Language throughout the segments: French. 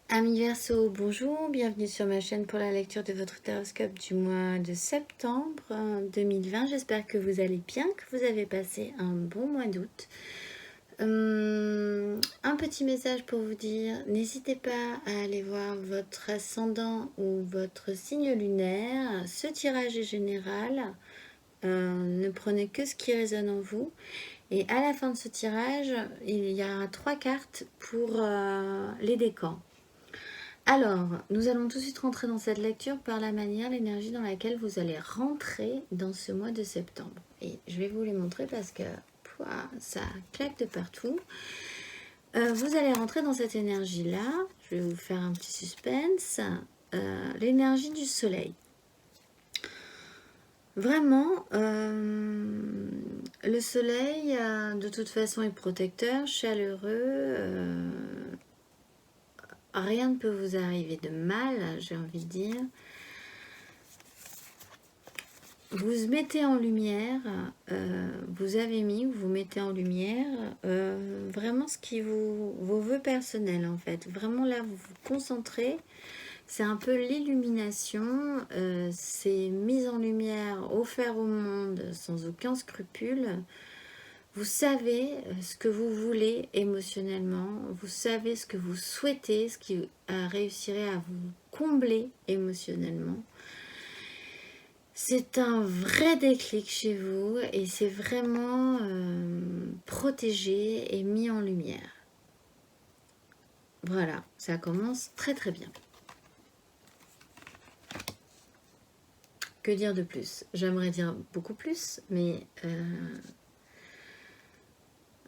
Amis Verseau, bonjour, bienvenue sur ma chaîne pour la lecture de votre horoscope du mois de septembre 2020. J'espère que vous allez bien, que vous avez passé un bon mois d'août. Un petit message pour vous dire, n'hésitez pas à aller voir votre ascendant ou votre signe lunaire. Ce tirage est général, ne prenez que ce qui résonne en vous. Et à la fin de ce tirage, il y aura 3 cartes pour les décans. Alors, nous allons tout de suite rentrer dans cette lecture par la manière, l'énergie dans laquelle vous allez rentrer dans ce mois de septembre. Et je vais vous les montrer parce que ça claque de partout. Vous allez rentrer dans cette énergie-là. Je vais vous faire un petit suspense. L'énergie du soleil. Vraiment, le soleil, de toute façon, est protecteur, chaleureux. Rien ne peut vous arriver de mal, j'ai envie de dire. Vous mettez en lumière, vous mettez en lumière vraiment ce qui vos vœux personnels en fait. Vraiment là, vous vous concentrez. C'est un peu l'illumination, c'est mise en lumière, offert au monde sans aucun scrupule. Vous savez ce que vous voulez émotionnellement, vous savez ce que vous souhaitez, ce qui réussirait à vous combler émotionnellement. C'est un vrai déclic chez vous et c'est vraiment protégé et mis en lumière. Voilà, ça commence très très bien. Que dire de plus? J'aimerais dire beaucoup plus, mais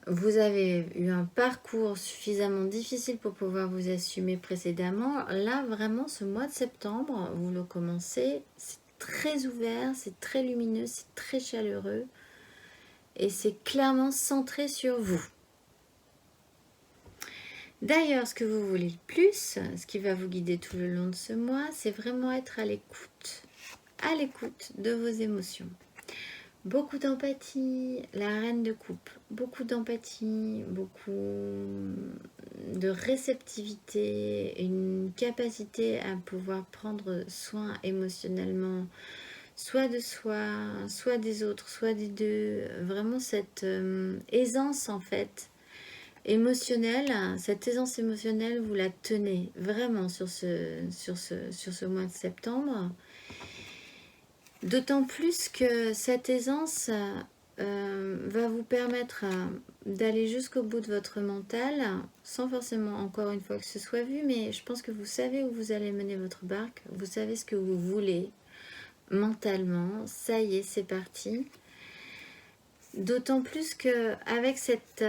vous avez eu un parcours suffisamment difficile pour pouvoir vous assumer précédemment. Là, vraiment, ce mois de septembre, vous le commencez, c'est très ouvert, c'est très lumineux, c'est très chaleureux. Et c'est clairement centré sur vous. D'ailleurs, ce que vous voulez le plus, ce qui va vous guider tout le long de ce mois, c'est vraiment être à l'écoute de vos émotions. Beaucoup d'empathie, la reine de coupe, beaucoup d'empathie, beaucoup de réceptivité, une capacité à pouvoir prendre soin émotionnellement, soit de soi, soit des autres, soit des deux. Vraiment cette aisance en fait émotionnelle, cette aisance émotionnelle, vous la tenez vraiment sur ce mois de septembre. D'autant plus que cette aisance va vous permettre d'aller jusqu'au bout de votre mental, sans forcément encore une fois que ce soit vu, mais je pense que vous savez où vous allez mener votre barque, vous savez ce que vous voulez mentalement, ça y est, c'est parti. D'autant plus qu'avec cette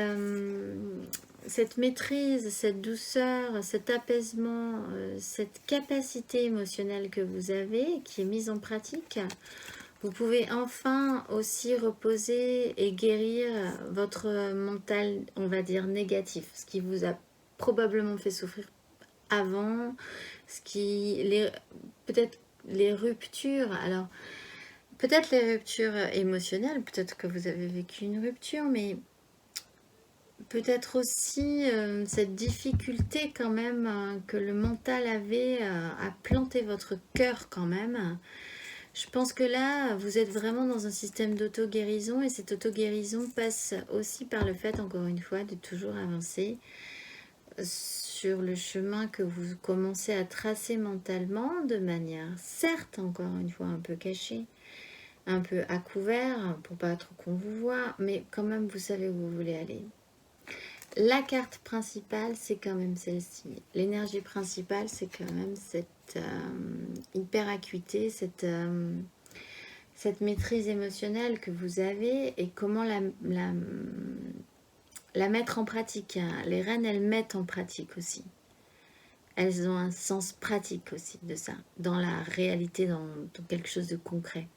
maîtrise, cette douceur, cet apaisement, cette capacité émotionnelle que vous avez, qui est mise en pratique, vous pouvez enfin aussi reposer et guérir votre mental, on va dire, négatif, ce qui vous a probablement fait souffrir avant, peut-être les ruptures. Alors, peut-être les ruptures émotionnelles, peut-être que vous avez vécu une rupture, mais peut-être aussi cette difficulté quand même que le mental avait à planter votre cœur quand même. Je pense que là, vous êtes vraiment dans un système d'auto-guérison et cette auto-guérison passe aussi par le fait, encore une fois, de toujours avancer sur le chemin que vous commencez à tracer mentalement de manière, certes, encore une fois, un peu cachée, un peu à couvert pour pas trop qu'on vous voit, mais quand même vous savez où vous voulez aller. La carte principale, c'est quand même celle-ci. L'énergie principale, c'est quand même cette hyper acuité, cette maîtrise émotionnelle que vous avez et comment la mettre en pratique. Les reines, elles mettent en pratique aussi. Elles ont un sens pratique aussi de ça, dans la réalité, dans quelque chose de concret.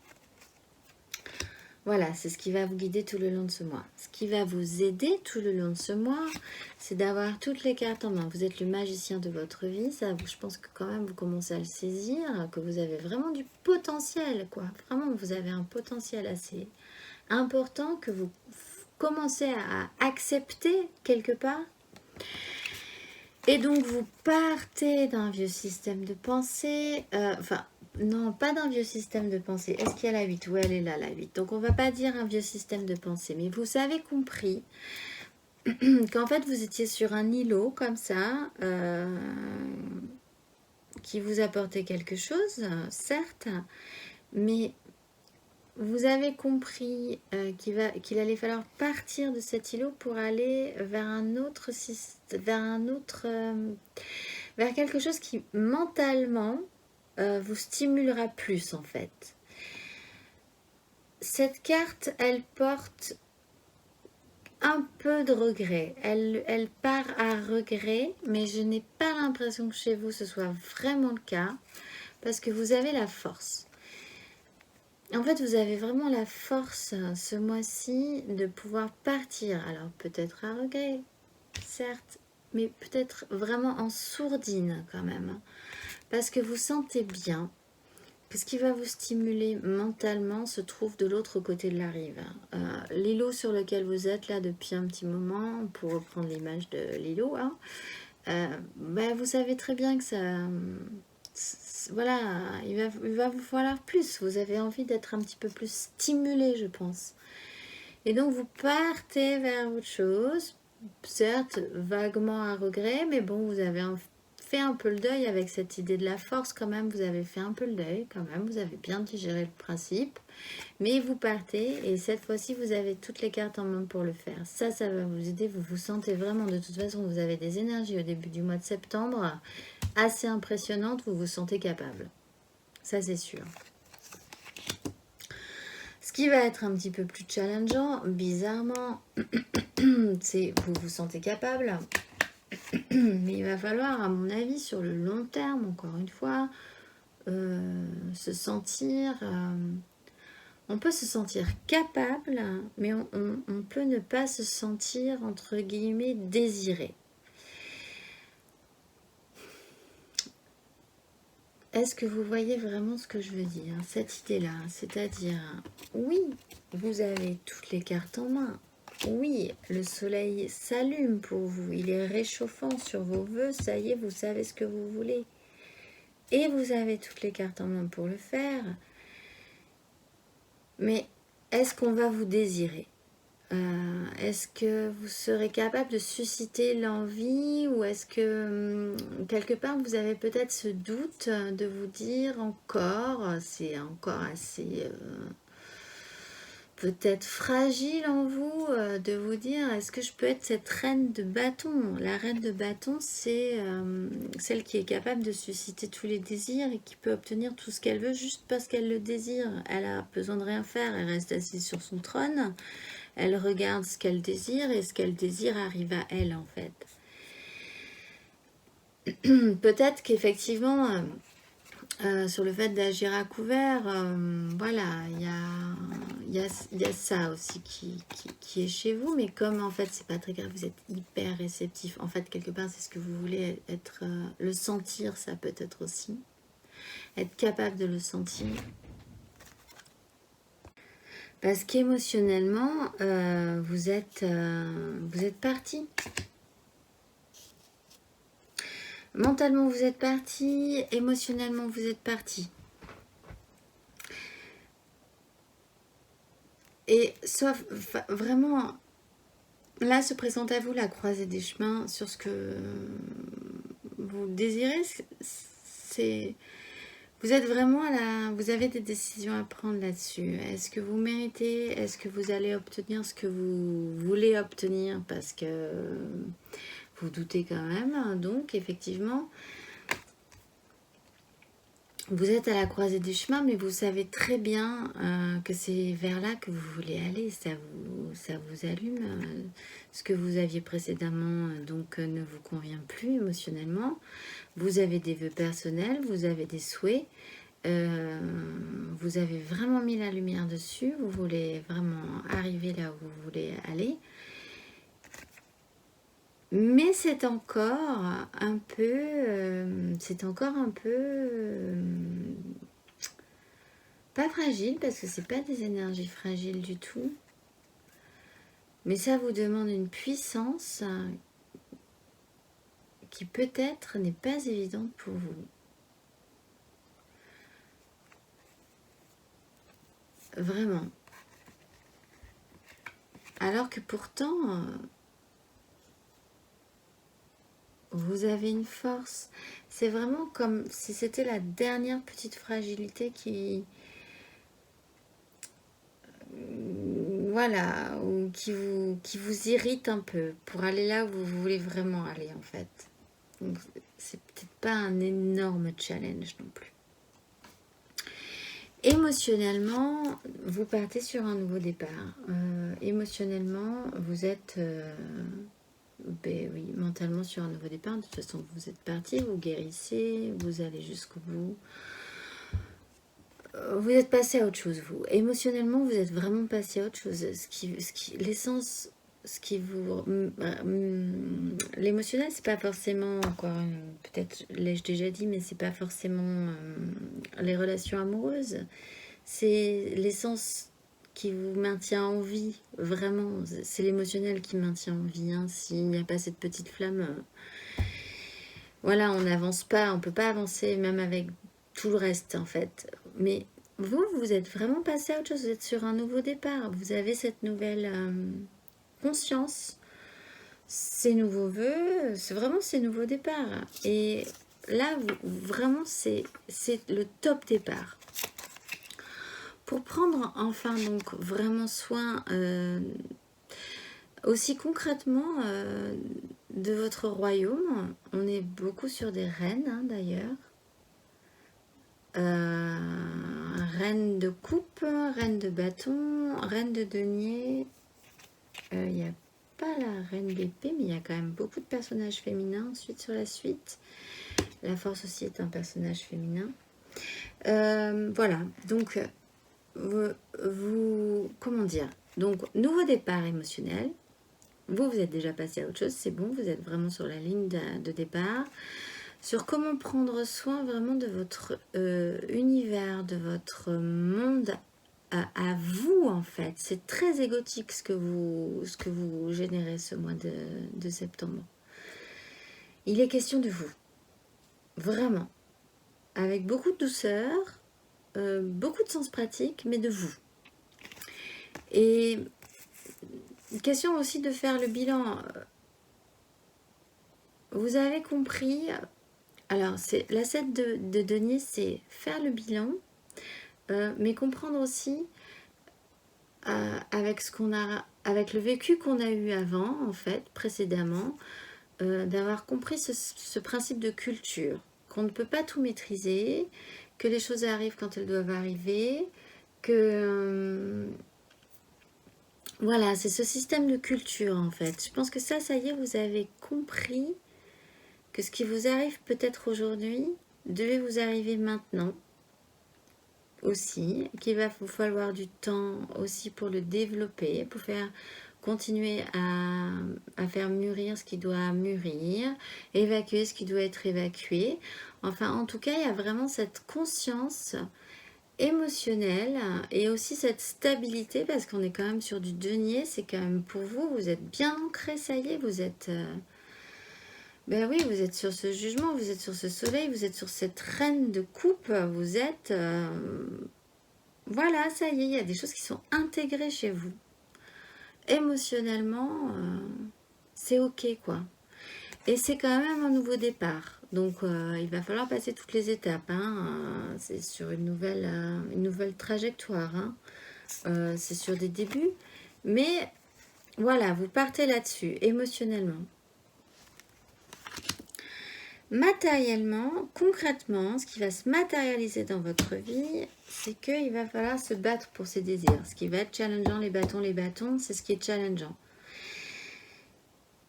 Voilà, c'est ce qui va vous guider tout le long de ce mois. Ce qui va vous aider tout le long de ce mois, c'est d'avoir toutes les cartes en main. Vous êtes le magicien de votre vie. Ça, je pense que quand même vous commencez à le saisir, que vous avez vraiment du potentiel, quoi. Vraiment, vous avez un potentiel assez important que vous commencez à accepter quelque part. Et donc, vous partez d'un vieux système de pensée. Enfin, non, pas d'un vieux système de pensée. Est-ce qu'il y a la 8? Oui, elle est là, la 8. Donc, on va pas dire un vieux système de pensée. Mais vous avez compris qu'en fait, vous étiez sur un îlot comme ça, qui vous apportait quelque chose, certes. Mais vous avez compris qu'il allait falloir partir de cet îlot pour aller vers un autre vers quelque chose qui mentalement vous stimulera plus en fait. Cette carte, elle porte un peu de regret. Elle part à regret, mais je n'ai pas l'impression que chez vous ce soit vraiment le cas parce que vous avez la force. En fait, vous avez vraiment la force ce mois-ci de pouvoir partir. Alors peut-être à regret, certes, mais peut-être vraiment en sourdine quand même. Parce que vous sentez bien que ce qui va vous stimuler mentalement se trouve de l'autre côté de la rive. L'îlot sur lequel vous êtes là depuis un petit moment, pour reprendre l'image de l'îlot, hein, vous savez très bien que ça... Voilà, il va vous falloir plus. Vous avez envie d'être un petit peu plus stimulé, je pense. Et donc, vous partez vers autre chose, certes, vaguement à regret, mais bon, vous avez fait un peu le deuil avec cette idée de la force quand même. Vous avez fait un peu le deuil quand même. Vous avez bien digéré le principe. Mais vous partez et cette fois-ci, vous avez toutes les cartes en main pour le faire. Ça va vous aider. Vous vous sentez vraiment, de toute façon, vous avez des énergies au début du mois de septembre assez impressionnantes. Vous vous sentez capable. Ça, c'est sûr. Ce qui va être un petit peu plus challengeant, bizarrement, c'est vous vous sentez capable. Mais il va falloir, à mon avis, sur le long terme, encore une fois, se sentir... on peut se sentir capable, mais on peut ne pas se sentir, entre guillemets, désiré. Est-ce que vous voyez vraiment ce que je veux dire? Cette idée-là, c'est-à-dire, oui, vous avez toutes les cartes en main. Oui, le soleil s'allume pour vous. Il est réchauffant sur vos vœux. Ça y est, vous savez ce que vous voulez. Et vous avez toutes les cartes en main pour le faire. Mais est-ce qu'on va vous désirer? Est-ce que vous serez capable de susciter l'envie, ou est-ce que quelque part vous avez peut-être ce doute de vous dire encore, c'est encore assez peut-être fragile en vous, de vous dire, est-ce que je peux être cette reine de bâton? La reine de bâton, c'est celle qui est capable de susciter tous les désirs et qui peut obtenir tout ce qu'elle veut juste parce qu'elle le désire. Elle a besoin de rien faire, elle reste assise sur son trône. Elle regarde ce qu'elle désire et ce qu'elle désire arrive à elle en fait. Peut-être qu'effectivement, sur le fait d'agir à couvert, voilà, il y a ça aussi qui est chez vous, mais comme en fait c'est pas très grave, vous êtes hyper réceptif. En fait, quelque part, c'est ce que vous voulez être, le sentir, ça peut être aussi. Être capable de le sentir. Parce qu'émotionnellement, vous êtes parti. Mentalement, vous êtes parti. Émotionnellement, vous êtes parti. Et sauf, vraiment, là se présente à vous la croisée des chemins sur ce que vous désirez. C'est... Vous êtes vraiment vous avez des décisions à prendre là-dessus. Est-ce que vous méritez? Est-ce que vous allez obtenir ce que vous voulez obtenir? Parce que vous doutez quand même. Donc, effectivement, vous êtes à la croisée des chemins, mais vous savez très bien que c'est vers là que vous voulez aller. Ça vous allume. Ce que vous aviez précédemment donc ne vous convient plus émotionnellement. Vous avez des vœux personnels, vous avez des souhaits. Vous avez vraiment mis la lumière dessus. Vous voulez vraiment arriver là où vous voulez aller. Mais c'est encore un peu... pas fragile, parce que c'est pas des énergies fragiles du tout. Mais ça vous demande une puissance qui peut-être n'est pas évidente pour vous. Vraiment. Alors que pourtant, vous avez une force. C'est vraiment comme si c'était la dernière petite fragilité qui... Voilà, ou qui vous irrite un peu pour aller là où vous voulez vraiment aller en fait. Donc c'est peut-être pas un énorme challenge non plus. Émotionnellement, vous partez sur un nouveau départ. Émotionnellement, vous êtes ben oui, mentalement sur un nouveau départ. De toute façon, vous êtes parti, vous guérissez, vous allez jusqu'au bout. Vous êtes passé à autre chose, vous. Émotionnellement, vous êtes vraiment passé à autre chose. L'essence, ce qui vous... l'émotionnel, c'est pas forcément, encore, peut-être l'ai-je déjà dit, mais c'est pas forcément les relations amoureuses. C'est l'essence qui vous maintient en vie, vraiment. C'est l'émotionnel qui maintient en vie. Hein. S'il n'y a pas cette petite flamme, voilà, on n'avance pas, on peut pas avancer, même avec tout le reste, en fait. Mais vous êtes vraiment passé à autre chose, vous êtes sur un nouveau départ. Vous avez cette nouvelle conscience, ces nouveaux vœux, c'est vraiment ces nouveaux départs. Et là, vraiment, c'est le top départ. Pour prendre enfin donc vraiment soin aussi concrètement de votre royaume, on est beaucoup sur des reines hein, d'ailleurs. Reine de coupe, reine de bâton, reine de denier. Il n'y a pas la reine d'épée, mais il y a quand même beaucoup de personnages féminins ensuite sur la suite. La force aussi est un personnage féminin. Voilà, donc comment dire, donc nouveau départ émotionnel. Vous êtes déjà passé à autre chose, c'est bon, vous êtes vraiment sur la ligne de départ. Sur comment prendre soin vraiment de votre univers, de votre monde à vous en fait. C'est très égotique ce que vous générez ce mois de septembre. Il est question de vous, vraiment, avec beaucoup de douceur, beaucoup de sens pratique, mais de vous. Et question aussi de faire le bilan. Vous avez compris. Alors, c'est la 7 de denier, c'est faire le bilan, mais comprendre aussi avec avec le vécu qu'on a eu avant, en fait, précédemment, d'avoir compris ce principe de culture, qu'on ne peut pas tout maîtriser, que les choses arrivent quand elles doivent arriver, que voilà, c'est ce système de culture en fait. Je pense que ça y est, vous avez compris que ce qui vous arrive peut-être aujourd'hui devait vous arriver maintenant aussi, qu'il va vous falloir du temps aussi pour le développer, pour faire continuer à faire mûrir ce qui doit mûrir, évacuer ce qui doit être évacué. Enfin, en tout cas, il y a vraiment cette conscience émotionnelle et aussi cette stabilité parce qu'on est quand même sur du denier, c'est quand même pour vous, vous êtes bien ancré, ça y est, vous êtes... ben oui, vous êtes sur ce jugement, vous êtes sur ce soleil, vous êtes sur cette reine de coupe, vous êtes... voilà, ça y est, il y a des choses qui sont intégrées chez vous. Émotionnellement, c'est ok quoi. Et c'est quand même un nouveau départ. Donc il va falloir passer toutes les étapes. Hein. C'est sur une nouvelle trajectoire. Hein. C'est sur des débuts. Mais voilà, vous partez là-dessus, émotionnellement. Matériellement, concrètement, ce qui va se matérialiser dans votre vie, c'est qu'il va falloir se battre pour ses désirs. Ce qui va être challengeant, les bâtons, c'est ce qui est challengeant.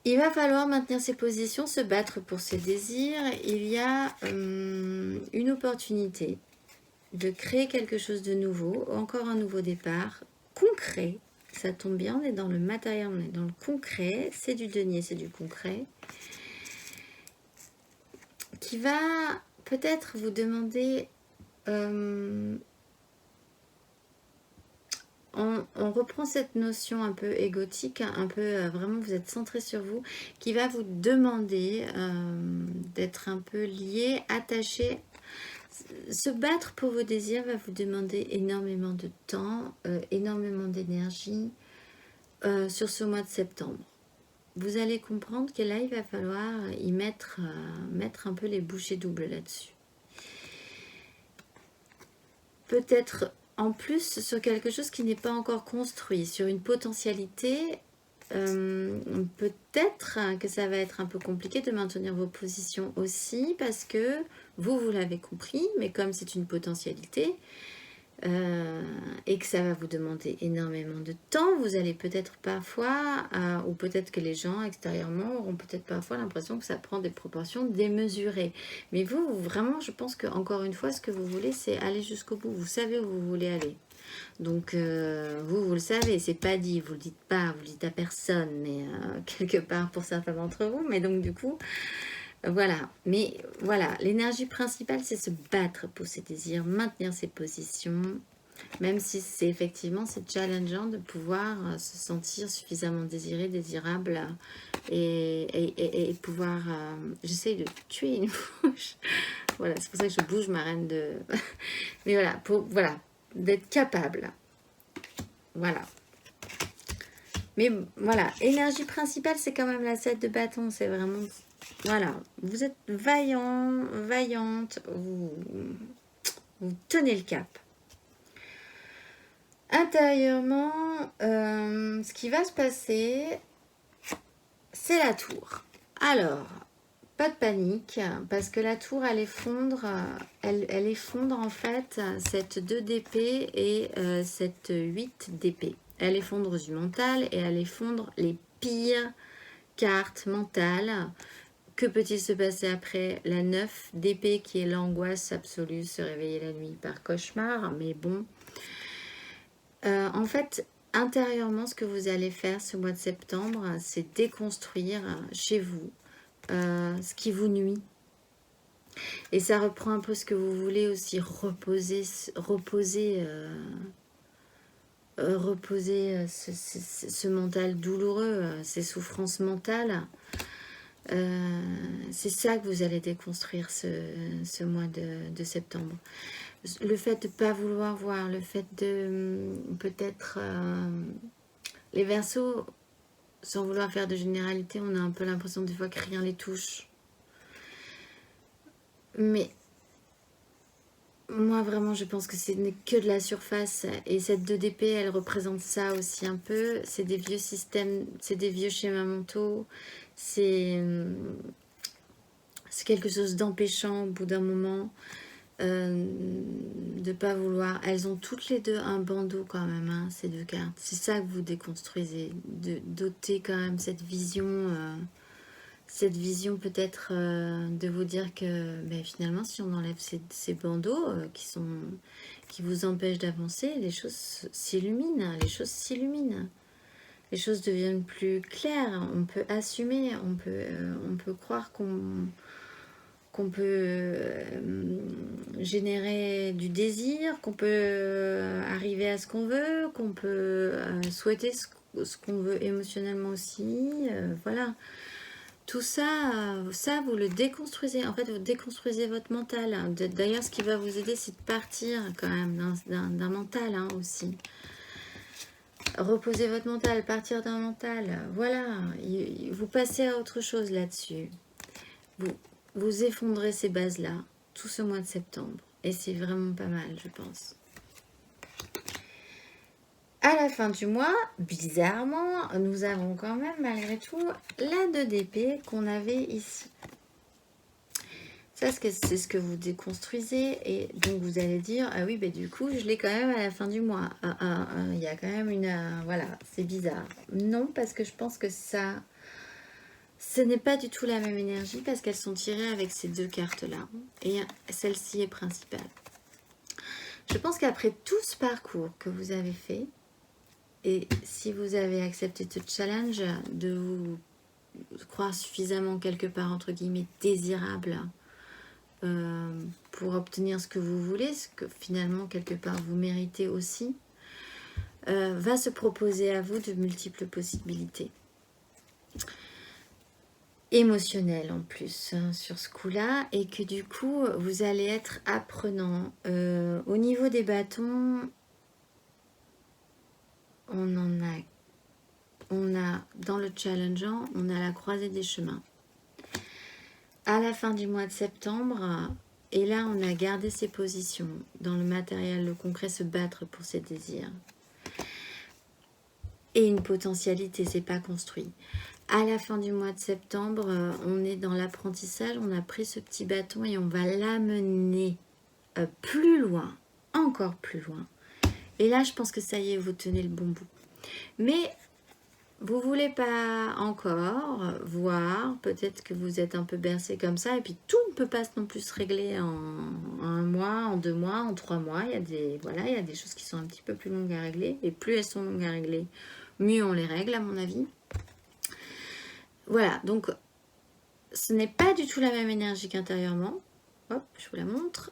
Il va falloir maintenir ses positions, se battre pour ses désirs. Il y a une opportunité de créer quelque chose de nouveau, encore un nouveau départ, concret. Ça tombe bien, on est dans le matériel, on est dans le concret. C'est du denier, c'est du concret. Qui va peut-être vous demander on reprend cette notion un peu égotique, un peu vraiment vous êtes centré sur vous, qui va vous demander d'être un peu lié, attaché. Se battre pour vos désirs va vous demander énormément de temps, énormément d'énergie sur ce mois de septembre. Vous allez comprendre que là, il va falloir y mettre un peu les bouchées doubles là-dessus. Peut-être en plus sur quelque chose qui n'est pas encore construit, sur une potentialité. Peut-être que ça va être un peu compliqué de maintenir vos positions aussi parce que vous l'avez compris, mais comme c'est une potentialité et que ça va vous demander énormément de temps, vous allez peut-être parfois, ou peut-être que les gens extérieurement auront peut-être parfois l'impression que ça prend des proportions démesurées. Mais vous, vraiment, je pense que encore une fois, ce que vous voulez, c'est aller jusqu'au bout. Vous savez où vous voulez aller. Donc, vous le savez, c'est pas dit, vous le dites pas, vous le dites à personne, mais quelque part pour certains d'entre vous. Mais donc, du coup, voilà. Mais voilà, l'énergie principale, c'est se battre pour ses désirs, maintenir ses positions, même si c'est effectivement, c'est challengeant de pouvoir se sentir suffisamment désiré, désirable et pouvoir... J'essaye de tuer une mouche. Voilà, c'est pour ça que je bouge ma reine de... Mais voilà, voilà, d'être capable. Voilà. Mais voilà, énergie principale, c'est quand même la 7 de bâton. C'est vraiment... Voilà, vous êtes vaillant, vaillante, vous tenez le cap. Intérieurement, ce qui va se passer, c'est la tour. Alors, pas de panique, parce que la tour, elle effondre, elle effondre en fait cette 2 d'épée et cette 8 d'épée. Elle effondre du mental et elle effondre les pires cartes mentales. Que peut-il se passer après la 9 d'épée qui est l'angoisse absolue, se réveiller la nuit par cauchemar, mais bon. En fait, intérieurement, ce que vous allez faire ce mois de septembre, c'est déconstruire chez vous ce qui vous nuit. Et ça reprend un peu ce que vous voulez aussi, reposer ce mental douloureux, ces souffrances mentales. C'est ça que vous allez déconstruire ce mois de septembre. Le fait de ne pas vouloir voir, le fait de peut-être... les Verseaux, sans vouloir faire de généralité, on a un peu l'impression des fois que rien les touche. Mais moi vraiment je pense que ce n'est que de la surface. Et cette 2 d'épée, elle représente ça aussi un peu. C'est des vieux systèmes, c'est des vieux schémas mentaux. C'est quelque chose d'empêchant au bout d'un moment. De pas vouloir. Elles ont toutes les deux un bandeau quand même, hein, ces 2 cartes. C'est ça que vous déconstruisez, de doter quand même cette vision peut-être de vous dire que finalement si on enlève ces bandeaux qui vous empêchent d'avancer, les choses s'illuminent, les choses deviennent plus claires, on peut assumer, on peut croire qu'on peut générer du désir, qu'on peut arriver à ce qu'on veut, qu'on peut souhaiter ce qu'on veut émotionnellement aussi. Voilà. Tout ça, vous le déconstruisez. En fait, vous déconstruisez votre mental. D'ailleurs, ce qui va vous aider, c'est de partir quand même d'un mental aussi. Reposer votre mental, partir d'un mental. Voilà. Vous passez à autre chose là-dessus. Vous effondrez ces bases-là tout ce mois de septembre. Et c'est vraiment pas mal, je pense. À la fin du mois, bizarrement, nous avons quand même, malgré tout, la 2 d'épée qu'on avait ici. Ça, c'est ce que vous déconstruisez. Et donc, vous allez dire, ah oui, du coup, je l'ai quand même à la fin du mois. Il y a quand même une... voilà, c'est bizarre. Non, parce que je pense que ça... Ce n'est pas du tout la même énergie parce qu'elles sont tirées avec ces 2 cartes-là. Et celle-ci est principale. Je pense qu'après tout ce parcours que vous avez fait, et si vous avez accepté ce challenge de vous croire suffisamment quelque part, entre guillemets, désirable pour obtenir ce que vous voulez, ce que finalement, quelque part, vous méritez aussi, va se proposer à vous de multiples possibilités. Émotionnelles en plus hein, sur ce coup-là, et que du coup, vous allez être apprenant. Au niveau des bâtons, on a dans le challengeant, on a la croisée des chemins. À la fin du mois de septembre, et là on a gardé ses positions dans le matériel, le concret, se battre pour ses désirs. Et une potentialité, c'est pas construit. À la fin du mois de septembre, on est dans l'apprentissage, on a pris ce petit bâton et on va l'amener plus loin, encore plus loin. Et là, je pense que ça y est, vous tenez le bon bout. Mais vous voulez pas encore voir, peut-être que vous êtes un peu bercé comme ça, et puis tout ne peut pas non plus se régler en un mois, en 2 mois, en 3 mois. Il y a des choses qui sont un petit peu plus longues à régler, et plus elles sont longues à régler, mieux on les règle à mon avis. Voilà, donc ce n'est pas du tout la même énergie qu'intérieurement. Hop, je vous la montre.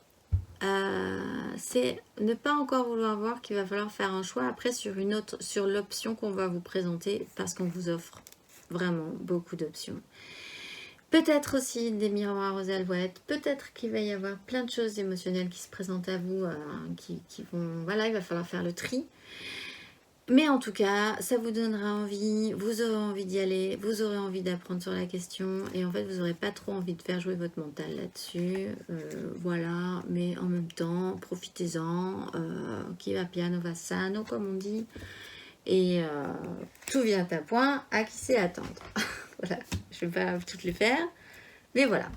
C'est ne pas encore vouloir voir qu'il va falloir faire un choix après sur l'option qu'on va vous présenter, parce qu'on vous offre vraiment beaucoup d'options. Peut-être aussi des miroirs aux alouettes, peut-être qu'il va y avoir plein de choses émotionnelles qui se présentent à vous, qui vont... Voilà, il va falloir faire le tri. Mais en tout cas, ça vous donnera envie, vous aurez envie d'y aller, vous aurez envie d'apprendre sur la question, et en fait vous n'aurez pas trop envie de faire jouer votre mental là-dessus. Voilà, mais en même temps, profitez-en, qui va piano va sano comme on dit, et tout vient à point, à qui sait attendre. Voilà, je ne vais pas toutes les faire, mais voilà.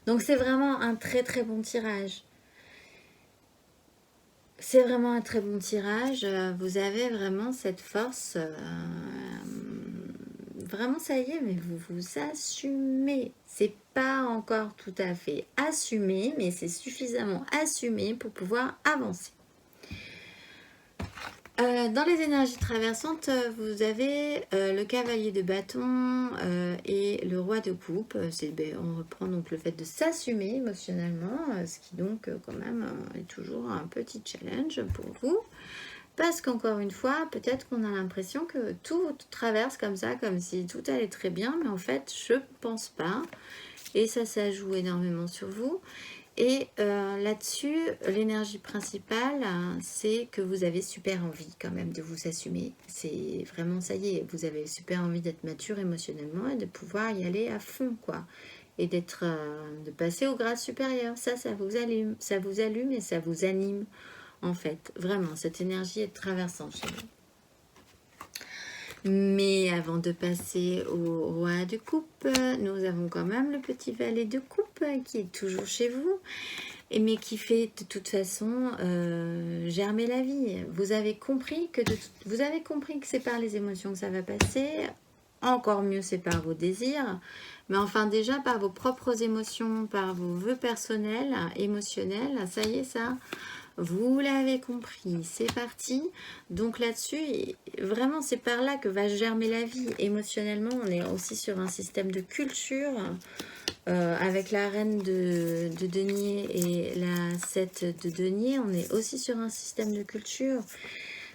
Donc c'est vraiment un très très bon tirage. C'est vraiment un très bon tirage. Vous avez vraiment cette force. Vraiment, ça y est, mais vous vous assumez. C'est pas encore tout à fait assumé, mais c'est suffisamment assumé pour pouvoir avancer. Dans les énergies traversantes, vous avez le cavalier de bâton et le roi de coupe. On reprend donc le fait de s'assumer émotionnellement, ce qui donc quand même est toujours un petit challenge pour vous. Parce qu'encore une fois, peut-être qu'on a l'impression que tout traverse comme ça, comme si tout allait très bien, mais en fait, je ne pense pas. Et ça joue énormément sur vous. Et là-dessus, l'énergie principale, c'est que vous avez super envie quand même de vous assumer. C'est vraiment, ça y est, vous avez super envie d'être mature émotionnellement et de pouvoir y aller à fond, quoi. Et de passer au grade supérieur. Ça vous allume et ça vous anime, en fait. Vraiment, cette énergie est traversante chez vous. Mais avant de passer au roi de coupe, nous avons quand même le petit valet de coupe qui est toujours chez vous, mais qui fait de toute façon germer la vie. Vous avez compris que c'est par les émotions que ça va passer. Encore mieux, c'est par vos désirs. Mais enfin, déjà par vos propres émotions, par vos vœux personnels, émotionnels, ça y est, ça... Vous l'avez compris, c'est parti. Donc là-dessus, vraiment, c'est par là que va germer la vie. Émotionnellement, on est aussi sur un système de culture avec la reine de denier et la 7 de denier. On est aussi sur un système de culture.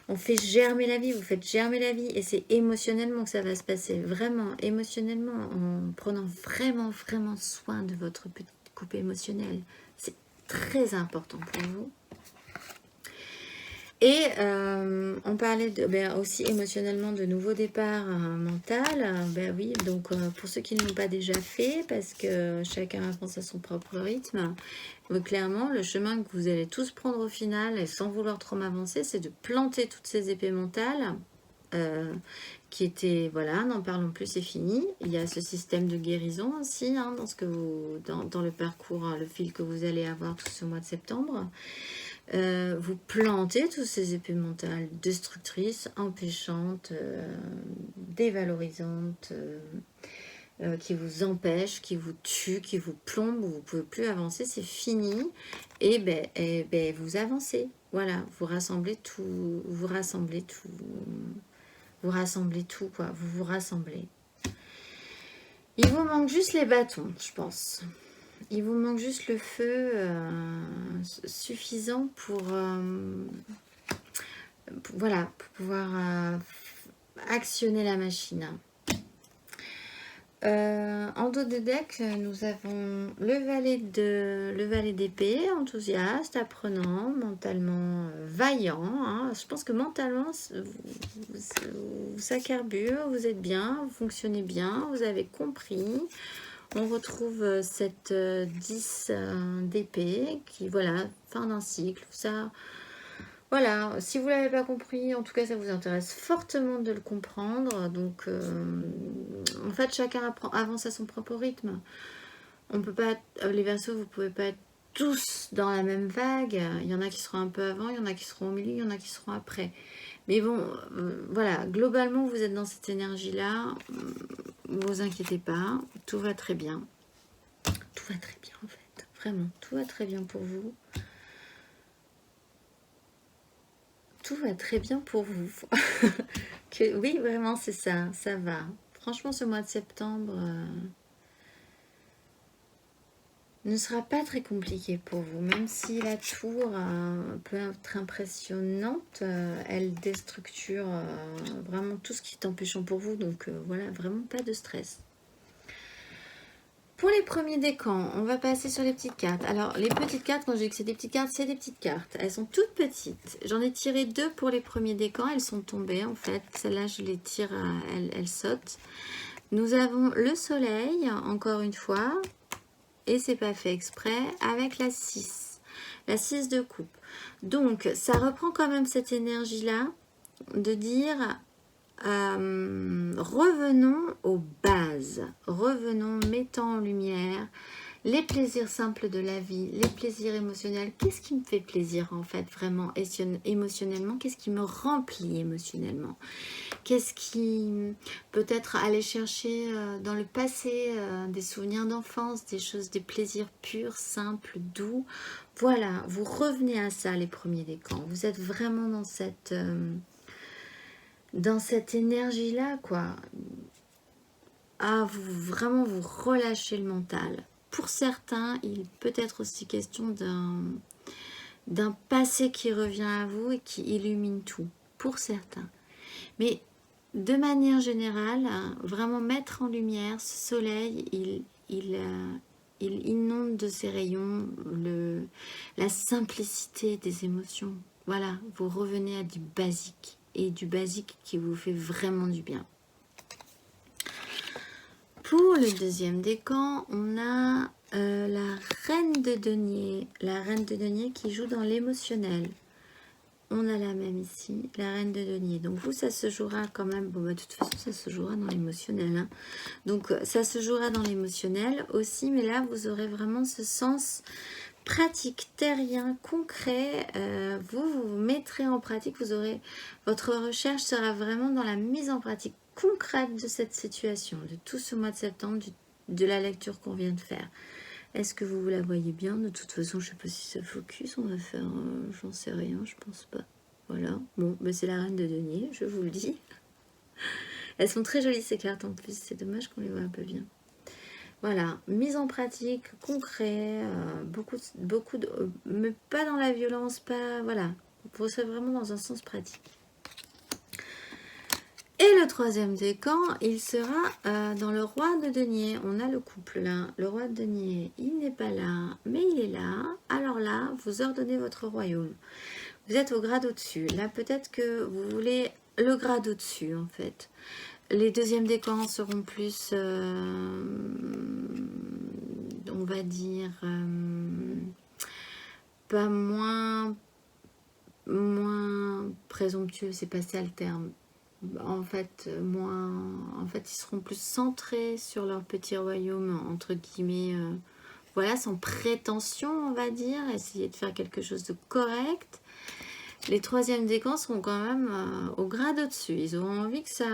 On fait germer la vie, vous faites germer la vie et c'est émotionnellement que ça va se passer. Vraiment, émotionnellement, en prenant vraiment, vraiment soin de votre petite coupe émotionnelle. C'est très important pour vous. Et on parlait aussi émotionnellement de nouveau départ mental. Oui, donc pour ceux qui ne l'ont pas déjà fait, parce que chacun avance à son propre rythme, clairement, le chemin que vous allez tous prendre au final, et sans vouloir trop m'avancer, c'est de planter toutes ces épées mentales qui étaient, voilà, n'en parlons plus, c'est fini. Il y a ce système de guérison aussi hein, dans le parcours, le fil que vous allez avoir tout ce mois de septembre. Vous plantez toutes ces épées mentales destructrices, empêchantes, dévalorisantes, qui vous empêchent, qui vous tuent, qui vous plombent, vous ne pouvez plus avancer, c'est fini. Et vous avancez. Voilà, vous rassemblez tout, vous rassemblez tout, quoi. Vous vous rassemblez. Il vous manque juste les bâtons, je pense. Il vous manque juste le feu suffisant pour voilà, pour pouvoir actionner la machine. En dos de deck, nous avons le valet d'épée, enthousiaste, apprenant, mentalement vaillant. Hein. Je pense que mentalement, ça carbure, vous êtes bien, vous fonctionnez bien, vous avez compris. On retrouve cette 10 d'épée qui, voilà, fin d'un cycle. Ça, voilà, si vous ne l'avez pas compris, en tout cas, ça vous intéresse fortement de le comprendre. Donc, en fait, chacun avance à son propre rythme. On peut pas, les Verseaux, vous ne pouvez pas être tous dans la même vague. Il y en a qui seront un peu avant, il y en a qui seront au milieu, il y en a qui seront après. Mais bon, voilà, globalement, vous êtes dans cette énergie-là. Ne vous inquiétez pas, tout va très bien. Tout va très bien, en fait. Vraiment, tout va très bien pour vous. Tout va très bien pour vous. Oui, vraiment, c'est ça, ça va. Franchement, ce mois de septembre ne sera pas très compliqué pour vous, même si la tour peut être impressionnante, elle déstructure vraiment tout ce qui est empêchant pour vous, donc voilà, vraiment pas de stress. Pour les premiers décans, on va passer sur les petites cartes. Alors, les petites cartes, quand je dis que c'est des petites cartes, c'est des petites cartes. Elles sont toutes petites. J'en ai tiré 2 pour les premiers décans. Elles sont tombées, en fait. Celles-là, je les tire, elles sautent. Nous avons le soleil, encore une fois. Et c'est pas fait exprès, avec la 6. La 6 de coupe. Donc, ça reprend quand même cette énergie-là de dire... revenons aux bases, revenons, mettons en lumière les plaisirs simples de la vie, les plaisirs émotionnels. Qu'est-ce qui me fait plaisir en fait vraiment émotionnellement? Qu'est-ce qui me remplit émotionnellement? Qu'est-ce qui peut-être aller chercher dans le passé des souvenirs d'enfance, des choses, des plaisirs purs, simples, doux. Voilà, vous revenez à ça les premiers décans. Vous êtes vraiment dans cette énergie-là, quoi. Ah, vraiment vous relâchez le mental. Pour certains, il peut être aussi question d'un passé qui revient à vous et qui illumine tout. Pour certains. Mais de manière générale, vraiment mettre en lumière ce soleil, il inonde de ses rayons la simplicité des émotions. Voilà, vous revenez à du basique. Et du basique qui vous fait vraiment du bien. Pour le deuxième décan, on a la reine de denier. La reine de denier qui joue dans l'émotionnel. On a la même ici, la reine de denier. Donc vous, ça se jouera quand même. Bon, bah, de toute façon, ça se jouera dans l'émotionnel. Hein. Donc ça se jouera dans l'émotionnel aussi. Mais là, vous aurez vraiment ce sens pratique, terrien, concret. Vous mettrez en pratique. Votre recherche sera vraiment dans la mise en pratique concrète de cette situation, de tout ce mois de septembre, de la lecture qu'on vient de faire. Est-ce que vous la voyez bien? De toute façon, je ne sais pas si ça focus, on va faire, j'en sais rien, je pense pas. Voilà, bon, ben c'est la reine de denier, je vous le dis. Elles sont très jolies ces cartes en plus, c'est dommage qu'on les voit un peu bien. Voilà, mise en pratique, concret, beaucoup de, mais pas dans la violence, pas, voilà, vous serez vraiment dans un sens pratique. Et le troisième décan, il sera dans le roi de denier. On a le couple là. Le roi de denier, il n'est pas là, mais il est là. Alors là, vous ordonnez votre royaume. Vous êtes au grade au-dessus. Là, peut-être que vous voulez le grade au-dessus, en fait. Les deuxièmes décans seront plus, on va dire, pas moins présomptueux, c'est pas ça le terme. En fait, ils seront plus centrés sur leur petit royaume, entre guillemets, voilà, sans prétention, on va dire, essayer de faire quelque chose de correct. Les troisièmes décans seront quand même au grade au-dessus. Ils auront envie que ça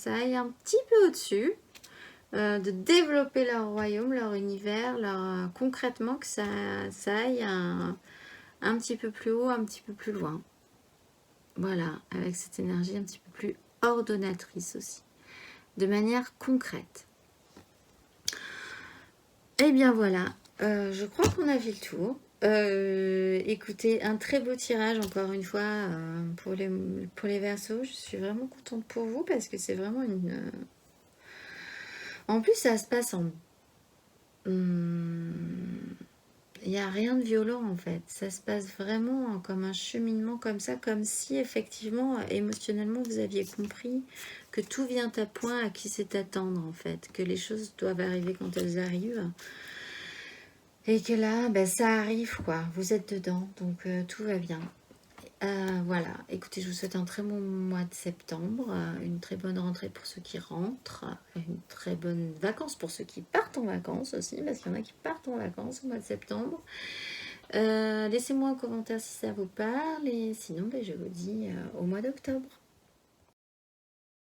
aille un petit peu au-dessus, de développer leur royaume, leur univers, concrètement, que ça aille un petit peu plus haut, un petit peu plus loin. Voilà, avec cette énergie un petit peu plus ordonnatrice aussi, de manière concrète. Et bien voilà, je crois qu'on a vu le tour. Écoutez, un très beau tirage encore une fois pour les Verseaux. Je suis vraiment contente pour vous parce que c'est vraiment une... En plus, ça se passe en... Il n'y a rien de violent en fait. Ça se passe vraiment comme un cheminement comme ça, comme si effectivement, émotionnellement, vous aviez compris que tout vient à point, à qui c'est attendre en fait, que les choses doivent arriver quand elles arrivent. Et que là, ben, ça arrive quoi, vous êtes dedans, donc tout va bien. Voilà, écoutez, je vous souhaite un très bon mois de septembre, une très bonne rentrée pour ceux qui rentrent, une très bonne vacances pour ceux qui partent en vacances aussi, parce qu'il y en a qui partent en vacances au mois de septembre. Laissez-moi un commentaire si ça vous parle, et sinon, ben, je vous dis au mois d'octobre.